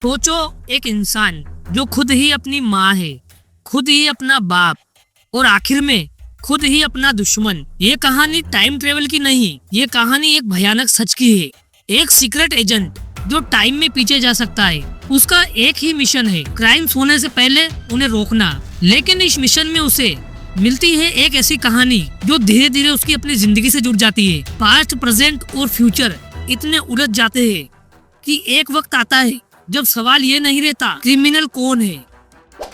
सोचो, एक इंसान जो खुद ही अपनी माँ है, खुद ही अपना बाप और आखिर में खुद ही अपना दुश्मन। ये कहानी टाइम ट्रेवल की नहीं, ये कहानी एक भयानक सच की है। एक सीक्रेट एजेंट जो टाइम में पीछे जा सकता है, उसका एक ही मिशन है, क्राइम्स होने से पहले उन्हें रोकना। लेकिन इस मिशन में उसे मिलती है एक ऐसी कहानी जो धीरे धीरे उसकी अपनी जिंदगी से जुड़ जाती है। पास्ट, प्रेजेंट और फ्यूचर इतने उलझ जाते हैं कि एक वक्त आता है जब सवाल ये नहीं रहता क्रिमिनल कौन है।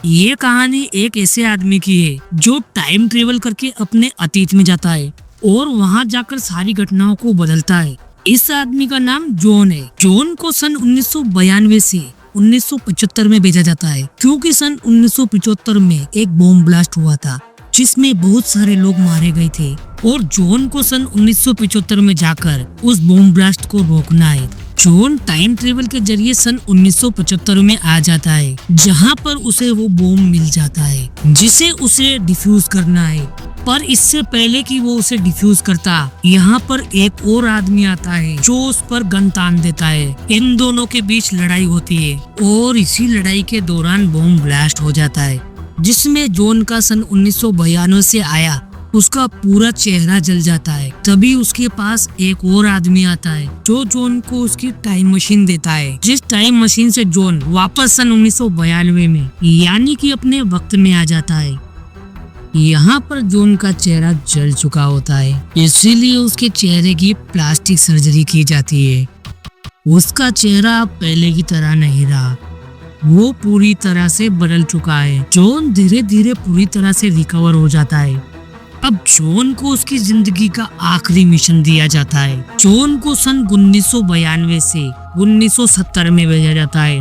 ये कहानी एक ऐसे आदमी की है जो टाइम ट्रेवल करके अपने अतीत में जाता है और वहां जाकर सारी घटनाओं को बदलता है। इस आदमी का नाम जॉन है। जॉन को सन 1992 से 1975 में भेजा जाता है क्योंकि सन 1975 में एक बॉम्ब ब्लास्ट हुआ था जिसमें बहुत सारे लोग मारे गए थे और जॉन को सन 1975 में जाकर उस बॉम्ब ब्लास्ट को रोकना है। जॉन टाइम ट्रेवल के जरिए सन 1975 में आ जाता है जहां पर उसे वो बॉम्ब मिल जाता है जिसे उसे डिफ्यूज करना है। पर इससे पहले कि वो उसे डिफ्यूज करता, यहाँ पर एक और आदमी आता है जो उस पर गन तान देता है। इन दोनों के बीच लड़ाई होती है और इसी लड़ाई के दौरान बॉम्ब ब्लास्ट हो जाता है जिसमें जॉन का सन 1992 से आया उसका पूरा चेहरा जल जाता है। तभी उसके पास एक और आदमी आता है जो जॉन को उसकी टाइम मशीन देता है, जिस टाइम मशीन से जॉन वापस सन 1992 में यानी कि अपने वक्त में आ जाता है। यहाँ पर जॉन का चेहरा जल चुका होता है, इसीलिए उसके चेहरे की प्लास्टिक सर्जरी की जाती है। उसका चेहरा अब पहले की तरह नहीं रहा, वो पूरी तरह से बदल चुका है। जॉन धीरे धीरे पूरी तरह से रिकवर हो जाता है। अब जॉन को उसकी जिंदगी का आखिरी मिशन दिया जाता है। जॉन को सन 1992 से 1970 में भेजा जाता है।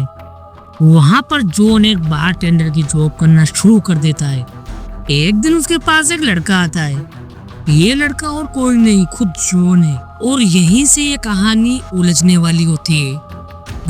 वहाँ पर जॉन एक बारटेंडर की जॉब करना शुरू कर देता है। एक दिन उसके पास एक लड़का आता है। ये लड़का और कोई नहीं, खुद जॉन है और यहीं से ये कहानी उलझने वाली होती है।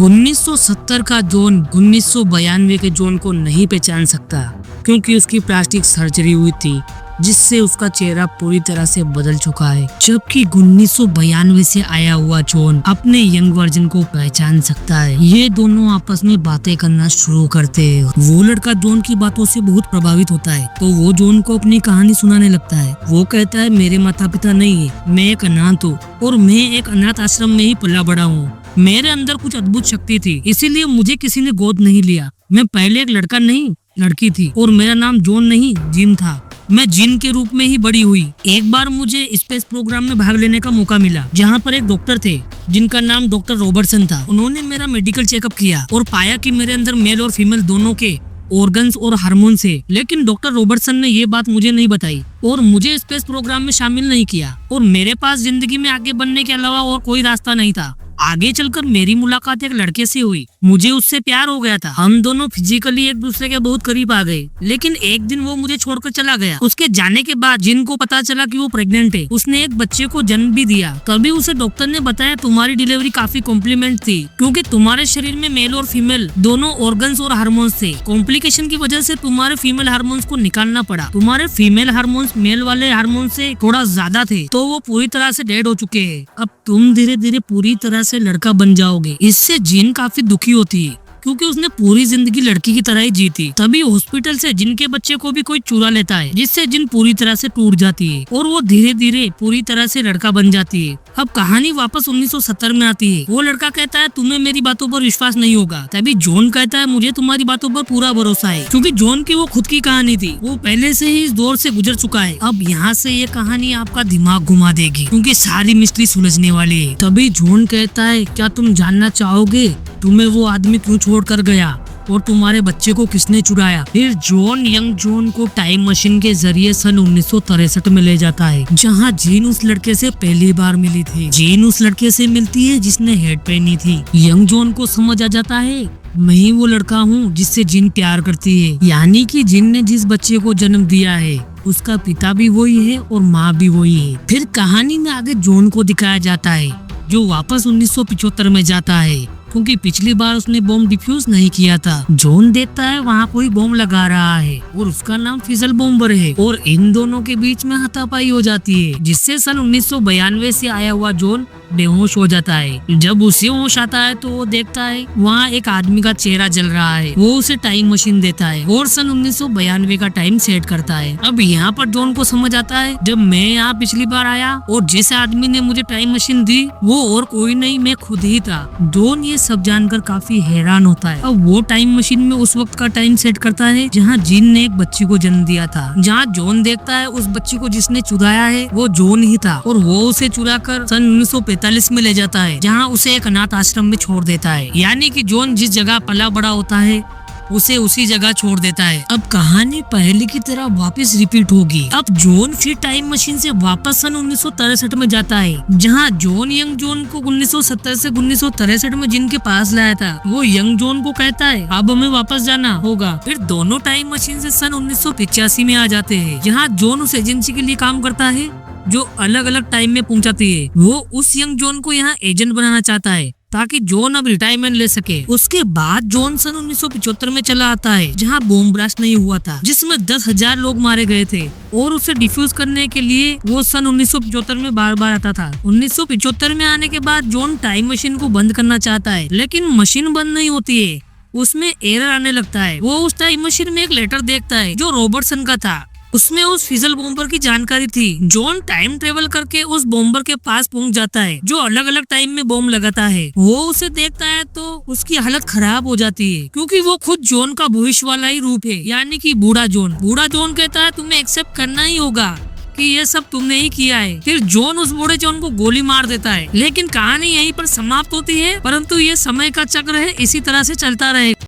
1970 का जॉन 1992 के जॉन को नहीं पहचान सकता क्योंकि उसकी प्लास्टिक सर्जरी हुई थी जिससे उसका चेहरा पूरी तरह से बदल चुका है, जबकि 1992 से आया हुआ जॉन अपने यंग वर्जन को पहचान सकता है। ये दोनों आपस में बातें करना शुरू करते हैं। वो लड़का जॉन की बातों से बहुत प्रभावित होता है तो वो जॉन को अपनी कहानी सुनाने लगता है। वो कहता है, मेरे माता पिता नहीं है, मैं एक अनाथ हूँ और मैं एक अनाथ आश्रम में ही पला बड़ा हूँ। मेरे अंदर कुछ अद्भुत शक्ति थी, इसीलिए मुझे किसी ने गोद नहीं लिया। मैं पहले एक लड़का नहीं, लड़की थी और मेरा नाम जॉन नहीं, जिन था। मैं जिन के रूप में ही बड़ी हुई। एक बार मुझे स्पेस प्रोग्राम में भाग लेने का मौका मिला जहाँ पर एक डॉक्टर थे जिनका नाम डॉक्टर रॉबर्टसन था। उन्होंने मेरा मेडिकल चेकअप किया और पाया कि मेरे अंदर मेल और फीमेल दोनों के ऑर्गन्स और हार्मोन्स है। लेकिन डॉक्टर रॉबर्टसन ने ये बात मुझे नहीं बताई और मुझे स्पेस प्रोग्राम में शामिल नहीं किया और मेरे पास जिंदगी में आगे बढ़ने के अलावा और कोई रास्ता नहीं था। आगे चलकर मेरी मुलाकात एक लड़के से हुई, मुझे उससे प्यार हो गया था। हम दोनों फिजिकली एक दूसरे के बहुत करीब आ गए, लेकिन एक दिन वो मुझे छोड़कर चला गया। उसके जाने के बाद जिनको पता चला कि वो प्रेग्नेंट है, उसने एक बच्चे को जन्म भी दिया। तभी उसे डॉक्टर ने बताया, तुम्हारी डिलीवरी काफी कॉम्प्लीमेंट थी क्योंकि तुम्हारे शरीर में मेल और फीमेल दोनों ऑर्गन्स और हार्मोन्स थे। कॉम्प्लिकेशन की वजह से तुम्हारे फीमेल हार्मोन्स को निकालना पड़ा। तुम्हारे फीमेल हार्मोन्स मेल वाले हार्मोन से थोड़ा ज्यादा थे तो वो पूरी तरह से डेड हो चुके हैं। अब तुम धीरे धीरे पूरी तरह से लड़का बन जाओगे। इससे जिन काफी दुखी होती है क्योंकि उसने पूरी जिंदगी लड़की की तरह ही जी थी। तभी हॉस्पिटल से जिन के बच्चे को भी कोई चुरा लेता है जिससे जिन पूरी तरह से टूट जाती है और वो धीरे धीरे पूरी तरह से लड़का बन जाती है। अब कहानी वापस 1970 में आती है। वो लड़का कहता है, तुम्हें मेरी बातों पर विश्वास नहीं होगा। तभी जॉन कहता है, मुझे तुम्हारी बातों पर पूरा भरोसा है क्योंकि जॉन की वो खुद की कहानी थी, वो पहले से ही इस दौर से गुजर चुका है। अब यहाँ से ये कहानी आपका दिमाग घुमा देगी क्योंकि सारी मिस्ट्री सुलझने वाली है। तभी जॉन कहता है, क्या तुम जानना चाहोगे तुम्हें वो आदमी क्यों छोड़ कर गया और तुम्हारे बच्चे को किसने चुराया? फिर जॉन यंग जॉन को टाइम मशीन के जरिए सन 1963 में ले जाता है जहां जीन उस लड़के से पहली बार मिली थी। जीन उस लड़के से मिलती है जिसने हेड पहनी थी। यंग जॉन को समझ आ जाता है, मैं ही वो लड़का हूँ जिससे जिन प्यार करती है, यानी कि जिन ने जिस बच्चे को जन्म दिया है उसका पिता भी वही है और माँ भी वही है। फिर कहानी में आगे जॉन को दिखाया जाता है जो वापस 1975 में जाता है क्योंकि पिछली बार उसने बॉम्ब डिफ्यूज नहीं किया था। जॉन देखता है वहाँ कोई बॉम्ब लगा रहा है और उसका नाम फिजल बॉम्बर है और इन दोनों के बीच में हाथापाई हो जाती है, जिससे सन 1992 से आया हुआ जॉन बेहोश हो जाता है। जब उसे होश आता है तो वो देखता है वहाँ एक आदमी का चेहरा जल रहा है। वो उसे टाइम मशीन देता है और सन 1992 का टाइम सेट करता है। अब यहाँ पर जॉन को समझ आता है जब मैं यहाँ पिछली बार आया और जिस आदमी ने मुझे टाइम मशीन दी वो और कोई नहीं, मैं खुद ही था। जॉन ये सब जानकर काफी हैरान होता है। अब वो टाइम मशीन में उस वक्त का टाइम सेट करता है जहाँ जिन ने एक बच्ची को जन्म दिया था। जहाँ जॉन देखता है उस बच्ची को जिसने चुराया है वो जॉन ही था और वो उसे चुरा कर सन 1945 में ले जाता है, जहाँ उसे एक अनाथ आश्रम में छोड़ देता है। यानी कि जॉन जिस जगह पला बड़ा होता है उसे उसी जगह छोड़ देता है। अब कहानी पहले की तरह वापस रिपीट होगी। अब जॉन फिर टाइम मशीन से वापस सन 1963 में जाता है, जहाँ जॉन यंग जॉन को 1970 से 1963 में जिनके पास लाया था वो यंग जॉन को कहता है अब हमें वापस जाना होगा। फिर दोनों टाइम मशीन से सन 1985 में आ जाते हैं, जहाँ जॉन उस एजेंसी के लिए काम करता है जो अलग अलग टाइम में पहुंचाती है। वो उस यंग जॉन को यहाँ एजेंट बनाना चाहता है ताकि जॉन अब रिटायरमेंट ले सके। उसके बाद जॉन सन 1975 में चला आता है, जहाँ बॉम्ब ब्लास्ट नहीं हुआ था जिसमें 10,000 लोग मारे गए थे और उसे डिफ्यूज करने के लिए वो सन 1975 में बार बार आता था। 1975 में आने के बाद जॉन टाइम मशीन को बंद करना चाहता है, लेकिन मशीन बंद नहीं होती है, उसमें एरर आने लगता है। वो उस टाइम मशीन में एक लेटर देखता है जो रॉबर्टसन का था। उसमें उस फिजल बॉम्बर की जानकारी थी। जॉन टाइम ट्रेवल करके उस बॉम्बर के पास पहुंच जाता है जो अलग अलग टाइम में बॉम्ब लगाता है। वो उसे देखता है तो उसकी हालत खराब हो जाती है, क्योंकि वो खुद जॉन का भविष्य वाला ही रूप है, यानी कि बूढ़ा जॉन। बूढ़ा जॉन कहता है तुम्हें एक्सेप्ट करना ही होगा कि ये सब तुमने ही किया है। फिर जॉन उस बूढ़े जॉन को गोली मार देता है। लेकिन कहानी यहीं पर समाप्त होती है, परंतु ये समय का चक्र है, इसी तरह से चलता रहेगा।